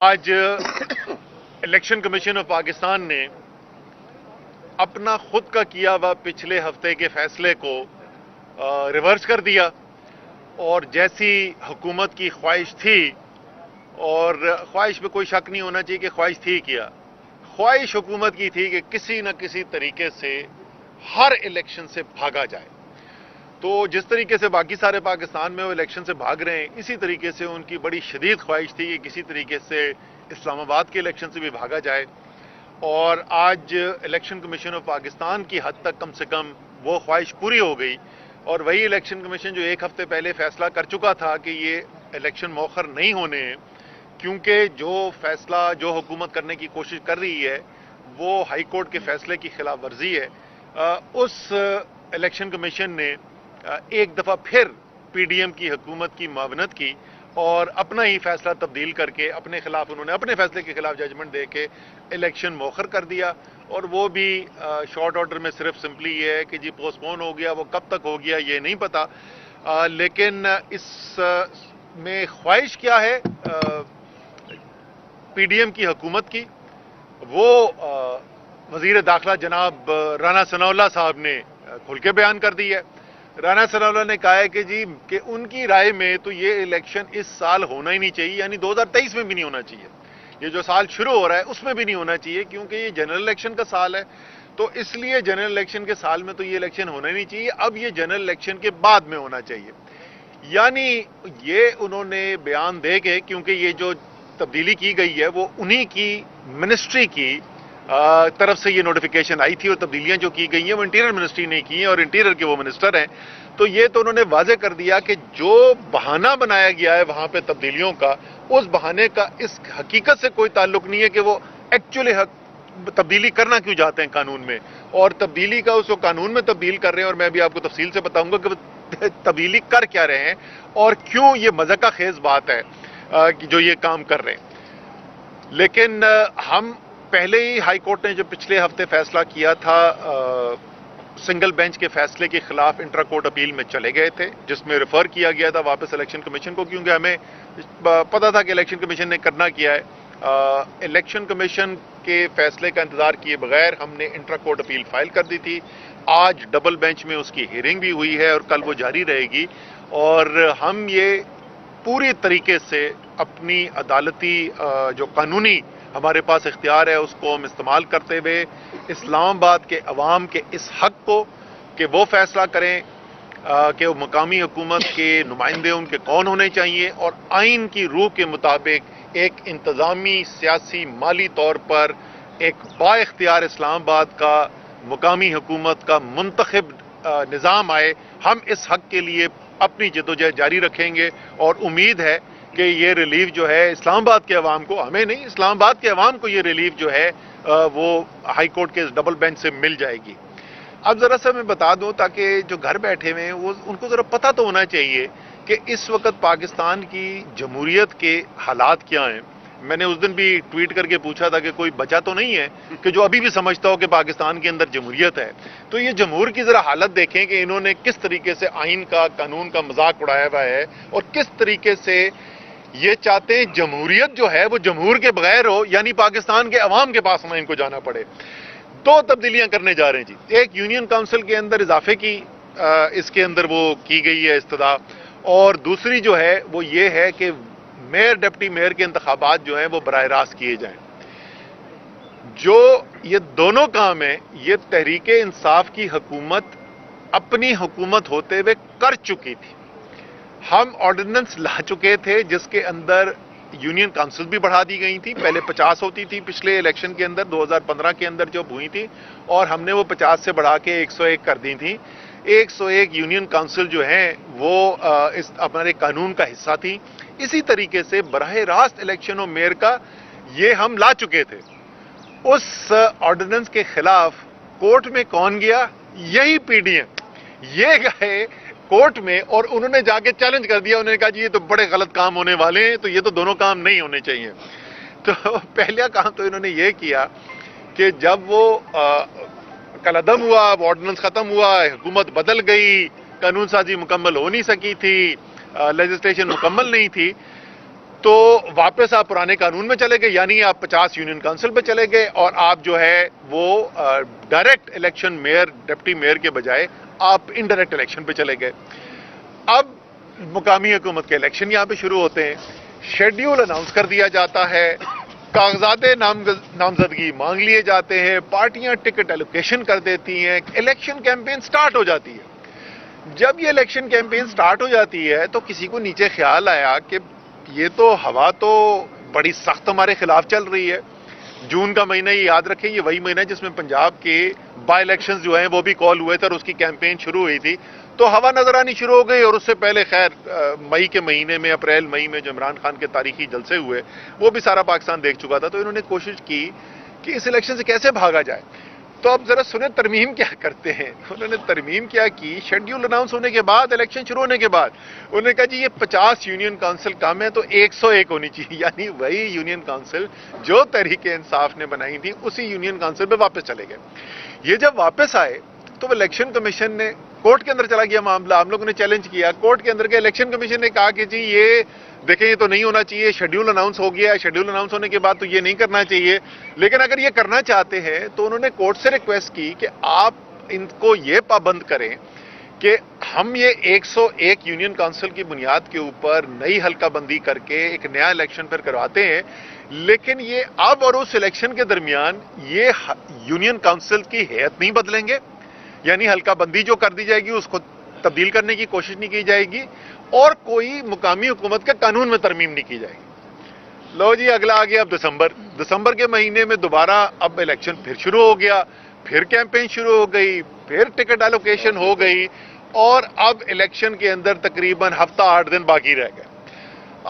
آج election commission of Pakistan نے اپنا خود کا کیا ہوا پچھلے ہفتے کے فیصلے کو ریورس کر دیا، اور جیسی حکومت کی خواہش تھی، اور خواہش پہ کوئی شک نہیں ہونا چاہیے کہ خواہش تھی کیا، خواہش حکومت کی تھی کہ کسی نہ کسی طریقے سے ہر الیکشن سے بھاگا جائے۔ تو جس طریقے سے باقی سارے پاکستان میں وہ الیکشن سے بھاگ رہے ہیں، اسی طریقے سے ان کی بڑی شدید خواہش تھی کہ کسی طریقے سے اسلام آباد کے الیکشن سے بھی بھاگا جائے، اور آج الیکشن کمیشن آف پاکستان کی حد تک کم سے کم وہ خواہش پوری ہو گئی، اور وہی الیکشن کمیشن جو ایک ہفتے پہلے فیصلہ کر چکا تھا کہ یہ الیکشن مؤخر نہیں ہونے ہیں، کیونکہ جو فیصلہ جو حکومت کرنے کی کوشش کر رہی ہے وہ ہائی کورٹ کے فیصلے کی خلاف ورزی ہے۔ اس الیکشن کمیشن نے ایک دفعہ پھر پی ڈی ایم کی حکومت کی معاونت کی اور اپنا ہی فیصلہ تبدیل کر کے اپنے خلاف انہوں نے اپنے فیصلے کے خلاف ججمنٹ دے کے الیکشن مؤخر کر دیا، اور وہ بھی شارٹ آرڈر میں صرف سمپلی یہ ہے کہ جی پوسٹ پون ہو گیا، وہ کب تک ہو گیا یہ نہیں پتا، لیکن اس میں خواہش کیا ہے پی ڈی ایم کی حکومت کی، وہ وزیر داخلہ جناب رانا ثناء اللہ صاحب نے کھل کے بیان کر دی ہے۔ رانا ثناء اللہ نے کہا ہے کہ جی کہ ان کی رائے میں تو یہ الیکشن اس سال ہونا ہی نہیں چاہیے، یعنی 2023 میں بھی نہیں ہونا چاہیے، یہ جو سال شروع ہو رہا ہے اس میں بھی نہیں ہونا چاہیے، کیونکہ یہ جنرل الیکشن کا سال ہے، تو اس لیے جنرل الیکشن کے سال میں تو یہ الیکشن ہونا ہی نہیں چاہیے، اب یہ جنرل الیکشن کے بعد میں ہونا چاہیے۔ یعنی یہ انہوں نے بیان دے کے، کیونکہ یہ جو تبدیلی کی گئی ہے وہ انہی کی منسٹری کی طرف سے یہ نوٹیفیکیشن آئی تھی، اور تبدیلیاں جو کی گئی ہیں وہ انٹیریئر منسٹری نے کی ہیں، اور انٹیریئر کے وہ منسٹر ہیں، تو یہ تو انہوں نے واضح کر دیا کہ جو بہانہ بنایا گیا ہے وہاں پہ تبدیلیوں کا، اس بہانے کا اس حقیقت سے کوئی تعلق نہیں ہے کہ وہ ایکچولی تبدیلی کرنا کیوں چاہتے ہیں قانون میں، اور تبدیلی کا اس کو قانون میں تبدیل کر رہے ہیں، اور میں بھی آپ کو تفصیل سے بتاؤں گا کہ وہ تبدیلی کر کیا رہے ہیں اور کیوں یہ مذاق خیز بات ہے جو یہ کام کر رہے ہیں۔ لیکن ہم پہلے ہی ہائی کورٹ نے جو پچھلے ہفتے فیصلہ کیا تھا سنگل بینچ کے فیصلے کے خلاف انٹرا کورٹ اپیل میں چلے گئے تھے، جس میں ریفر کیا گیا تھا واپس الیکشن کمیشن کو، کیونکہ ہمیں پتا تھا کہ الیکشن کمیشن نے کرنا کیا ہے۔ الیکشن کمیشن کے فیصلے کا انتظار کیے بغیر ہم نے انٹرا کورٹ اپیل فائل کر دی تھی، آج ڈبل بینچ میں اس کی ہیئرنگ بھی ہوئی ہے اور کل وہ جاری رہے گی، اور ہم یہ پوری طریقے سے اپنی عدالتی جو قانونی ہمارے پاس اختیار ہے اس کو ہم استعمال کرتے ہوئے اسلام آباد کے عوام کے اس حق کو کہ وہ فیصلہ کریں کہ وہ مقامی حکومت کے نمائندے ان کے کون ہونے چاہیے، اور آئین کی روح کے مطابق ایک انتظامی سیاسی مالی طور پر ایک با اختیار اسلام آباد کا مقامی حکومت کا منتخب نظام آئے۔ ہم اس حق کے لیے اپنی جدوجہد جاری رکھیں گے، اور امید ہے کہ یہ ریلیف جو ہے اسلام آباد کے عوام کو، ہمیں نہیں اسلام آباد کے عوام کو یہ ریلیف جو ہے وہ ہائی کورٹ کے ڈبل بینچ سے مل جائے گی۔ اب ذرا سا میں بتا دوں تاکہ جو گھر بیٹھے ہوئے ہیں وہ ان کو ذرا پتہ تو ہونا چاہیے کہ اس وقت پاکستان کی جمہوریت کے حالات کیا ہیں۔ میں نے اس دن بھی ٹویٹ کر کے پوچھا تھا کہ کوئی بچہ تو نہیں ہے کہ جو ابھی بھی سمجھتا ہو کہ پاکستان کے اندر جمہوریت ہے، تو یہ جمہور کی ذرا حالت دیکھیں کہ انہوں نے کس طریقے سے آئین کا قانون کا مذاق اڑایا ہوا ہے، اور کس طریقے سے یہ چاہتے ہیں جمہوریت جو ہے وہ جمہور کے بغیر ہو، یعنی پاکستان کے عوام کے پاس نہ ان کو جانا پڑے۔ دو تبدیلیاں کرنے جا رہے ہیں جی، ایک یونین کونسل کے اندر اضافے کی اس کے اندر وہ کی گئی ہے استدعا، اور دوسری جو ہے وہ یہ ہے کہ میئر ڈپٹی میئر کے انتخابات جو ہیں وہ براہ راست کیے جائیں۔ جو یہ دونوں کام ہیں یہ تحریک انصاف کی حکومت اپنی حکومت ہوتے ہوئے کر چکی تھی۔ ہم آرڈیننس لا چکے تھے جس کے اندر یونین کونسل بھی بڑھا دی گئی تھی، پہلے 50 ہوتی تھی پچھلے الیکشن کے اندر 2015 کے اندر جو ہوئی تھی، اور ہم نے وہ 50 سے بڑھا کے 101 کر دی تھی۔ 101 یونین کونسل جو ہیں وہ اس ہمارے قانون کا حصہ تھی۔ اسی طریقے سے براہ راست الیکشن اور میئر کا یہ ہم لا چکے تھے۔ اس آرڈیننس کے خلاف کورٹ میں کون گیا؟ یہی پی ڈی ایم، یہ گئے کورٹ میں اور انہوں نے جا کے چیلنج کر دیا، انہوں نے کہا جی یہ تو بڑے غلط کام ہونے والے ہیں، تو یہ تو دونوں کام نہیں ہونے چاہیے۔ تو پہلا کام تو انہوں نے یہ کیا کہ جب وہ کالعدم ہوا، آرڈیننس ختم ہوا، حکومت بدل گئی، قانون سازی مکمل ہو نہیں سکی تھی، لیجسلیشن مکمل نہیں تھی، تو واپس آپ پرانے قانون میں چلے گئے، یعنی آپ 50 یونین کونسل پہ چلے گئے اور آپ جو ہے وہ direct election mayor deputy mayor کے بجائے آپ انڈائریکٹ الیکشن پہ چلے گئے۔ اب مقامی حکومت کے الیکشن یہاں پہ شروع ہوتے ہیں، شیڈیول اناؤنس کر دیا جاتا ہے، کاغذات نامزدگی مانگ لیے جاتے ہیں، پارٹیاں ٹکٹ ایلوکیشن کر دیتی ہیں، الیکشن کیمپین سٹارٹ ہو جاتی ہے۔ جب یہ الیکشن کیمپین سٹارٹ ہو جاتی ہے تو کسی کو نیچے خیال آیا کہ یہ تو ہوا تو بڑی سخت ہمارے خلاف چل رہی ہے۔ جون کا مہینہ، یہ یاد رکھیں، یہ وہی مہینہ ہے جس میں پنجاب کے بائی الیکشنز جو ہیں وہ بھی کال ہوئے تھے اور اس کی کیمپین شروع ہوئی تھی، تو ہوا نظر آنی شروع ہو گئی۔ اور اس سے پہلے خیر مئی کے مہینے میں، اپریل مئی میں جو عمران خان کے تاریخی جلسے ہوئے وہ بھی سارا پاکستان دیکھ چکا تھا، تو انہوں نے کوشش کی کہ اس الیکشن سے کیسے بھاگا جائے۔ تو اب ذرا سنیں ترمیم کیا کرتے ہیں۔ انہوں نے ترمیم کیا کی، شیڈیول اناؤنس ہونے کے بعد، الیکشن شروع ہونے کے بعد انہوں نے کہا جی یہ 50 یونین کونسل کم ہے تو 101 ہونی چاہیے، یعنی وہی یونین کونسل جو تحریک انصاف نے بنائی تھی اسی یونین کونسل پہ واپس چلے گئے۔ یہ جب واپس آئے تو الیکشن کمیشن نے کورٹ کے اندر چلا گیا معاملہ، ہم لوگوں نے چیلنج کیا کورٹ کے اندر کے، الیکشن کمیشن نے کہا کہ جی یہ دیکھیں یہ تو نہیں ہونا چاہیے، شیڈیول اناؤنس ہو گیا ہے، شیڈیول اناؤنس ہونے کے بعد تو یہ نہیں کرنا چاہیے، لیکن اگر یہ کرنا چاہتے ہیں تو انہوں نے کورٹ سے ریکویسٹ کی کہ آپ ان کو یہ پابند کریں کہ ہم یہ 101 یونین کونسل کی بنیاد کے اوپر نئی حلقہ بندی کر کے ایک نیا الیکشن پھر کرواتے ہیں، لیکن یہ اب اور اس الیکشن کے درمیان یہ یونین کونسل کی ہیئت نہیں بدلیں گے، یعنی حلقہ بندی جو کر دی جائے گی اس کو تبدیل کرنے کی کوشش نہیں کی جائے گی، اور کوئی مقامی حکومت کے قانون میں ترمیم نہیں کی جائے گی۔ لو جی اگلا آ گیا اب دسمبر کے مہینے میں دوبارہ اب الیکشن پھر شروع ہو گیا، پھر کیمپین شروع ہو گئی، پھر ٹکٹ ایلوکیشن ہو گئی، اور اب الیکشن کے اندر تقریباً ہفتہ 8 دن باقی رہ گئے۔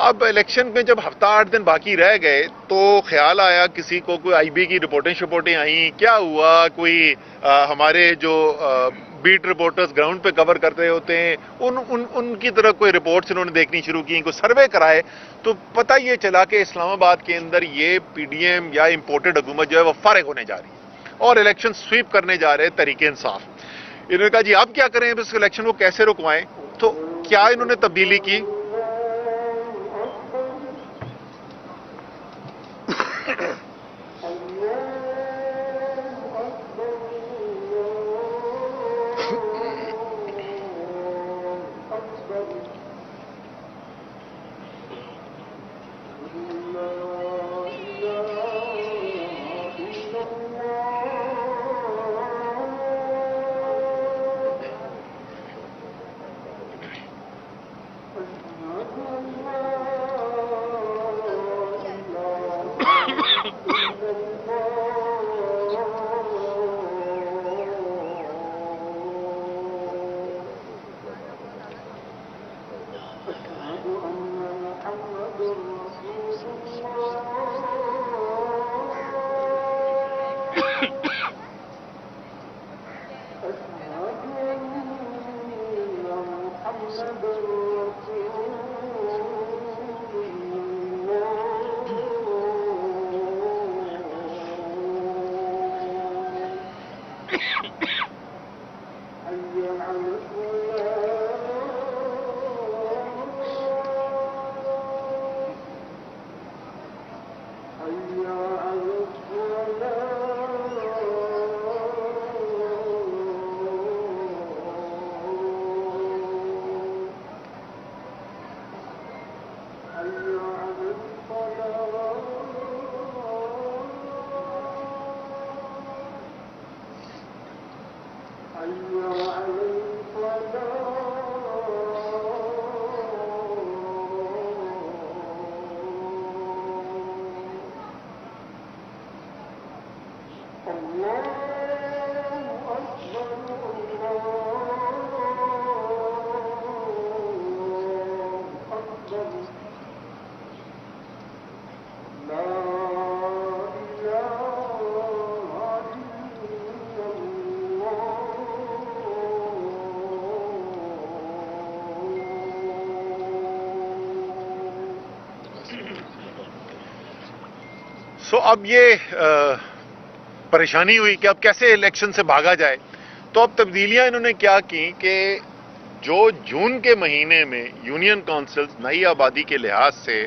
اب الیکشن میں جب ہفتہ 8 دن باقی رہ گئے تو خیال آیا کسی کو، کوئی آئی بی کی رپورٹیں آئیں، کیا ہوا، کوئی ہمارے جو بیٹ رپورٹرز گراؤنڈ پہ کور کرتے ہوتے ہیں ان کی طرف کوئی رپورٹس انہوں نے دیکھنی شروع کی، کوئی سروے کرائے، تو پتہ یہ چلا کہ اسلام آباد کے اندر یہ پی ڈی ایم یا امپورٹڈ حکومت جو ہے وہ فارغ ہونے جا رہی ہے اور الیکشن سویپ کرنے جا رہے تحریک انصاف۔ انہوں نے کہا جی آپ کیا کریں اس الیکشن کو کیسے رکوائیں، تو کیا انہوں نے تبدیلی کی؟ اب یہ پریشانی ہوئی کہ اب کیسے الیکشن سے بھاگا جائے، تو اب تبدیلیاں انہوں نے کیا کی کہ جو جون کے مہینے میں یونین کونسلز نئی آبادی کے لحاظ سے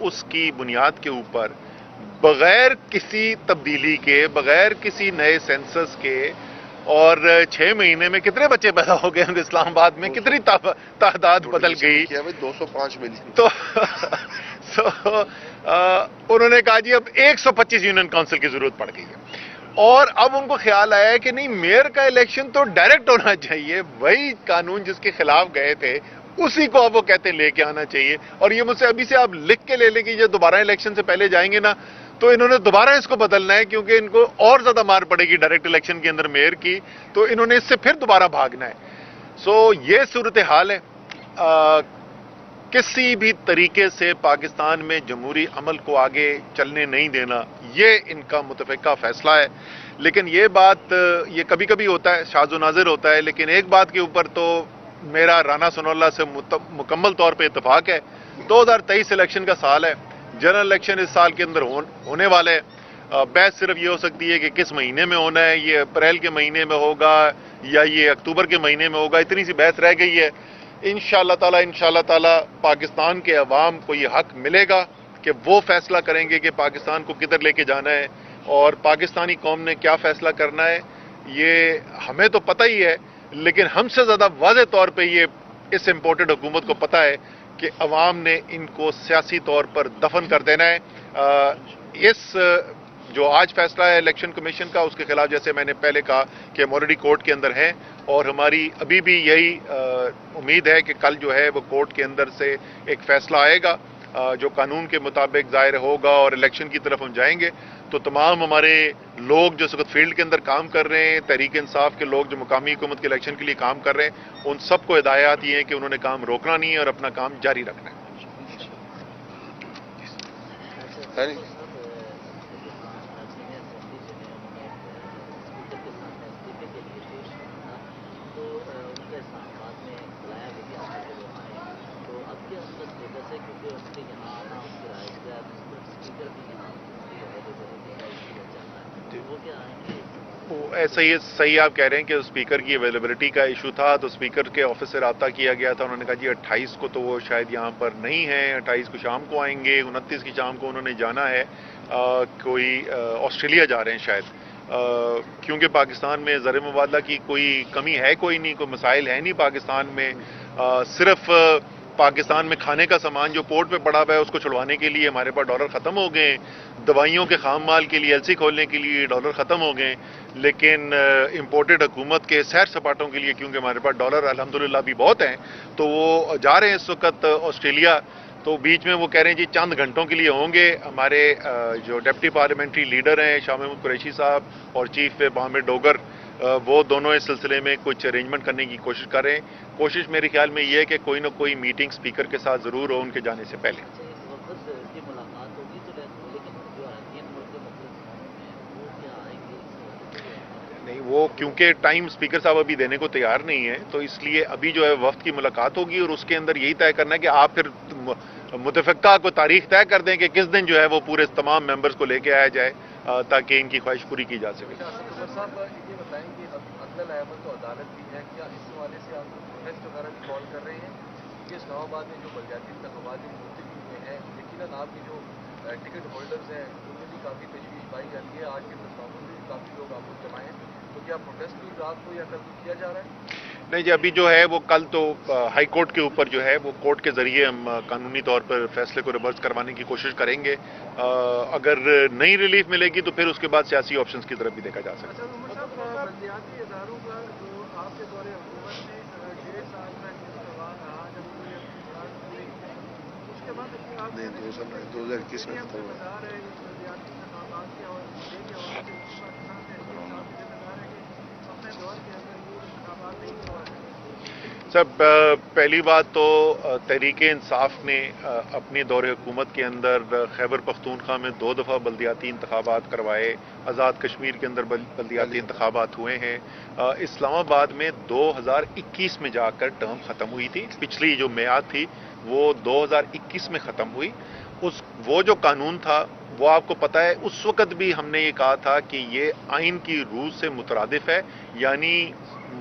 اس کی بنیاد کے اوپر بغیر کسی تبدیلی کے، بغیر کسی نئے سینسس کے، اور 6 مہینے میں کتنے بچے پیدا ہو گئے ہوں گے اسلام آباد میں، کتنی تعداد بدل گئی. 205 ملین. تو انہوں نے کہا جی اب 125 یونین کونسل کی ضرورت پڑ گئی ہے، اور اب ان کو خیال آیا ہے کہ نہیں، میئر کا الیکشن تو ڈائریکٹ ہونا چاہیے، وہی قانون جس کے خلاف گئے تھے اسی کو اب وہ کہتے ہیں لے کے آنا چاہیے. اور یہ مجھ سے ابھی سے آپ لکھ کے لے لیں کہ جو دوبارہ الیکشن سے پہلے جائیں گے نا تو انہوں نے دوبارہ اس کو بدلنا ہے، کیونکہ ان کو اور زیادہ مار پڑے گی ڈائریکٹ الیکشن کے اندر میئر کی، تو انہوں نے اس سے پھر دوبارہ بھاگنا ہے. یہ صورتحال ہے. کسی بھی طریقے سے پاکستان میں جمہوری عمل کو آگے چلنے نہیں دینا، یہ ان کا متفقہ فیصلہ ہے. لیکن یہ بات، یہ کبھی کبھی ہوتا ہے، شاذ و نادر ہوتا ہے، لیکن ایک بات کے اوپر تو میرا رانا ثناء اللہ سے مکمل طور پہ اتفاق ہے. 2023 الیکشن کا سال ہے، جنرل الیکشن اس سال کے اندر ہونے والے ہیں. بحث صرف یہ ہو سکتی ہے کہ کس مہینے میں ہونا ہے، یہ اپریل کے مہینے میں ہوگا یا یہ اکتوبر کے مہینے میں ہوگا، اتنی سی بحث رہ گئی ہے. انشاءاللہ تعالی پاکستان کے عوام کو یہ حق ملے گا کہ وہ فیصلہ کریں گے کہ پاکستان کو کدھر لے کے جانا ہے، اور پاکستانی قوم نے کیا فیصلہ کرنا ہے یہ ہمیں تو پتہ ہی ہے، لیکن ہم سے زیادہ واضح طور پہ یہ اس امپورٹڈ حکومت کو پتہ ہے کہ عوام نے ان کو سیاسی طور پر دفن کر دینا ہے. اس جو آج فیصلہ ہے الیکشن کمیشن کا، اس کے خلاف جیسے میں نے پہلے کہا کہ ہم آلریڈی کورٹ کے اندر ہیں، اور ہماری ابھی بھی یہی امید ہے کہ کل جو ہے وہ کورٹ کے اندر سے ایک فیصلہ آئے گا جو قانون کے مطابق ظاہر ہوگا، اور الیکشن کی طرف ہم جائیں گے. تو تمام ہمارے لوگ جو اس وقت فیلڈ کے اندر کام کر رہے ہیں، تحریک انصاف کے لوگ جو مقامی حکومت کے الیکشن کے لیے کام کر رہے ہیں، ان سب کو ہدایات یہ ہیں کہ انہوں نے کام روکنا نہیں ہے اور اپنا کام جاری رکھنا ہے. ایسا ہی صحیح آپ کہہ رہے ہیں کہ اسپیکر کی اویلیبلٹی کا ایشو تھا، تو اسپیکر کے آفس سے رابطہ کیا گیا تھا. انہوں نے کہا جی 28 کو تو وہ شاید یہاں پر نہیں ہیں، 28 کو شام کو آئیں گے، 29 کی شام کو انہوں نے جانا ہے، کوئی آسٹریلیا جا رہے ہیں شاید، کیونکہ پاکستان میں زر مبادلہ کی کوئی کمی ہے کوئی نہیں، کوئی مسائل ہے نہیں پاکستان میں. صرف پاکستان میں کھانے کا سامان جو پورٹ پہ پڑا ہوا ہے اس کو چھڑوانے کے لیے ہمارے پاس ڈالر ختم ہو گئے، دوائیوں کے خام مال کے لیے ایل سی کھولنے کے لیے ڈالر ختم ہو گئے. لیکن امپورٹڈ حکومت کے سیر سپاٹوں کے لیے کیونکہ ہمارے پاس ڈالر الحمدللہ بھی بہت ہیں، تو وہ جا رہے ہیں اس وقت آسٹریلیا. تو بیچ میں وہ کہہ رہے ہیں جی چند گھنٹوں کے لیے ہوں گے. ہمارے جو ڈپٹی پارلیمنٹری لیڈر ہیں شاہ محمود قریشی صاحب اور چیف وپ عامر ڈوگر، وہ دونوں اس سلسلے میں کچھ ارینجمنٹ کرنے کی کوشش کر رہے ہیں. کوشش میرے خیال میں یہ ہے کہ کوئی نہ کوئی میٹنگ اسپیکر کے ساتھ ضرور ہو ان کے جانے سے پہلے. نہیں، وہ کیونکہ ٹائم اسپیکر صاحب ابھی دینے کو تیار نہیں ہے، تو اس لیے ابھی جو ہے وفد کی ملاقات ہوگی، اور اس کے اندر یہی طے کرنا ہے کہ آپ پھر متفقہ کو تاریخ طے کر دیں کہ کس دن جو ہے وہ پورے تمام ممبرز کو لے کے آیا جائے تاکہ ان کی خواہش پوری کی جا سکے. صاحب یہ بتائیں کہ عدل احمد تو عدالت بھی ہے، کیا اس حوالے سے آپ پروٹیسٹ وغیرہ بھی کال کر رہے ہیں کہ اسلام آباد میں جو بلدیاتی انتخابات ملتوی ہوئے ہیں، یقیناً آپ کے جو ٹکٹ ہولڈرز ہیں ان میں بھی کافی تشویش پائی جاتی ہے، آج کے پروگراموں میں بھی کافی لوگ آپ کو جمائے ہیں، تو کیا پروٹیسٹ بھی رات کو یا کل کیا جا رہا ہے؟ نہیں جی، ابھی جو ہے وہ کل تو ہائی کورٹ کے اوپر جو ہے وہ کورٹ کے ذریعے ہم قانونی طور پر فیصلے کو ریورس کروانے کی کوشش کریں گے. اگر نئی ریلیف ملے گی تو پھر اس کے بعد سیاسی آپشنز کی طرف بھی دیکھا جا سکتا ہے. بلدیاتی اداروں کا جو آپ کے دور حکومت میں 1.5 سال کا استعمال رہا، جب اس کے بعد 2021 میں ختم ہوا. بتا رہے ہیں بلدیاتی انتخابات کے حوالے سے اپنے دور کے اندر یہ انتخابات نہیں کرواتے. سب پہلی بات تو تحریک انصاف نے اپنی دور حکومت کے اندر خیبر پختونخوا میں 2 دفعہ بلدیاتی انتخابات کروائے، آزاد کشمیر کے اندر بلدیاتی انتخابات ہوئے ہیں. اسلام آباد میں 2021 میں جا کر ٹرم ختم ہوئی تھی، پچھلی جو میعاد تھی وہ 2021 میں ختم ہوئی. وہ جو قانون تھا وہ آپ کو پتہ ہے اس وقت بھی ہم نے یہ کہا تھا کہ یہ آئین کی روح سے مترادف ہے، یعنی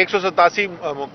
187